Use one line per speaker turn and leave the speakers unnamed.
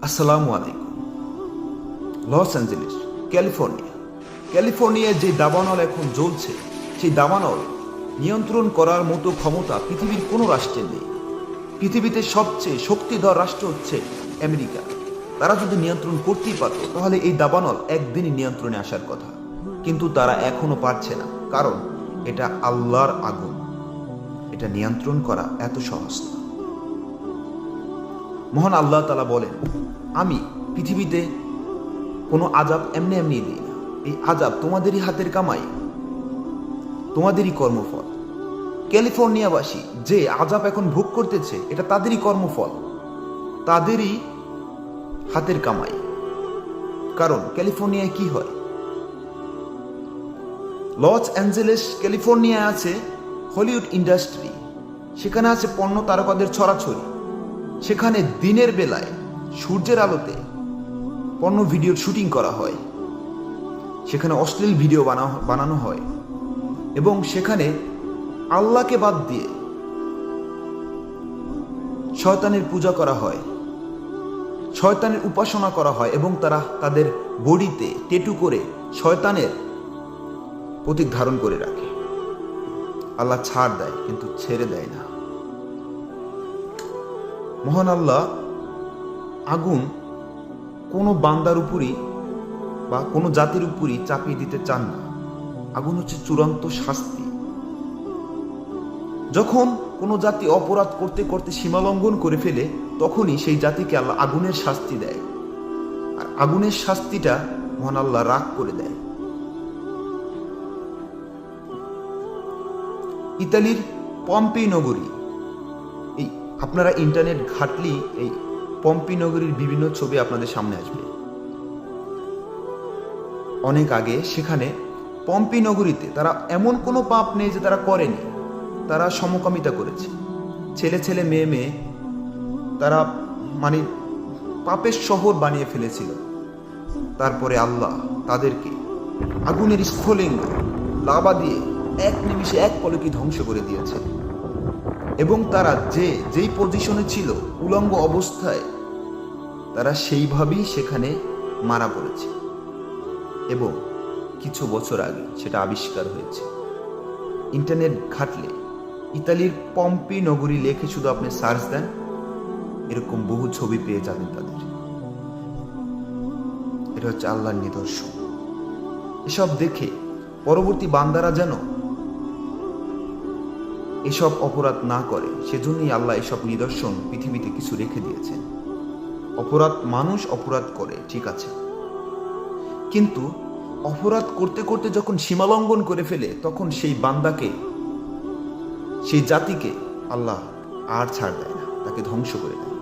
আসসালামু আলাইকুম। Los Angeles, ক্যালিফোর্নিয়ায় যে দাবানল এখন জ্বলছে, সেই দাবানল নিয়ন্ত্রণ করার মতো ক্ষমতা পৃথিবীর কোনো রাষ্ট্রের নেই। পৃথিবীতে সবচেয়ে শক্তিধর রাষ্ট্র হচ্ছে আমেরিকা। তারা যদি নিয়ন্ত্রণ করতেই পারত তাহলে এই দাবানল একদিনই নিয়ন্ত্রণে আসার কথা, কিন্তু তারা এখনো পারছে না, কারণ এটা আল্লাহর আগুন। এটা নিয়ন্ত্রণ করা এত সহজ না। মহান আল্লাহ তাআলা বলেন, আমি পৃথিবীতে কোনো আযাব এমনি এমনি দিই না। এই আযাব তোমাদেরই হাতের কামাই, তোমাদেরই কর্মফল। ক্যালিফোর্নিয়াবাসী যে আযাব এখন ভোগ করতেছে, এটা তাদেরই কর্মফল, তাদেরই হাতের কামাই। কারণ ক্যালিফোর্নিয়ায় কি হয়? লস অ্যাঞ্জেলেস ক্যালিফোর্নিয়ায় আছে হলিউড ইন্ডাস্ট্রি, সেখানে আছে পণ্য তারকাদের ছড়াছড়ি। সেখানে দিনের বেলায় সূর্যের আলোতে পণ্য ভিডিওর শুটিং করা হয়, সেখানে অশ্লীল ভিডিও বানানো হয়, এবং সেখানে আল্লাহকে বাদ দিয়ে শয়তানের পূজা করা হয়, শয়তানের উপাসনা করা হয়, এবং তারা তাদের বডিতে টেটু করে শয়তানের প্রতীক ধারণ করে রাখে। আল্লাহ ছাড় দেয় কিন্তু ছেড়ে দেয় না। মহান আল্লাহ আগুন কোনো বান্দার উপরই বা কোনো জাতির উপরই চাপিয়ে দিতে চান না। আগুন হচ্ছে চূড়ান্ত শাস্তি। যখন কোনো জাতি অপরাধ করতে করতে সীমালঙ্ঘন করে ফেলে, তখনই সেই জাতিকে আল্লাহ আগুনের শাস্তি দেয়। আর আগুনের শাস্তিটা মহান আল্লাহ রাগ করে দেয়। ইতালির পম্পি নগরী, এই আপনারা ইন্টারনেট ঘাটলি এই পম্পি নগরীর বিভিন্ন ছবি আপনাদের সামনে আসবে। অনেক আগে সেখানে পম্পি নগরীতে তারা এমন কোনো পাপ নেই যে তারা করেনি। তারা সমকামিতা করেছে, ছেলে ছেলে মেয়ে মেয়ে, তারা মানে পাপের শহর বানিয়ে ফেলেছিল। তারপরে আল্লাহ তাদেরকে আগুনের স্ফুলিঙ্গ লাভা দিয়ে এক নিমিষে এক পলকে ধ্বংস করে দিয়েছে। এবং তারা যেই পজিশনে ছিল উলঙ্গ অবস্থায়, তারা সেইভাবেই সেখানে মারা পড়েছে। এবং কিছু বছর আগে সেটা আবিষ্কার হয়েছে। ইন্টারনেট ঘাটলে ইতালির পম্পি নগরী লেখে শুধু আপনি সার্চ দেন, এরকম বহু ছবি পেয়ে যাবেন তাদের। এটা হচ্ছে আল্লাহর নিদর্শন। এসব দেখে পরবর্তী বান্দারা যেন এসব অপরাধ না করে, সেজন্যই আল্লাহ এসব নিদর্শন পৃথিবীতে কিছু রেখে দিয়েছেন। মানুষ অপরাধ করে, ঠিক আছে, কিন্তু অপরাধ করতে করতে যখন সীমালঙ্ঘন করে ফেলে, তখন সেই বান্দাকে, সেই জাতিকে আল্লাহ আর ছাড় দেয় না, তাকে ধ্বংস করে দেয়।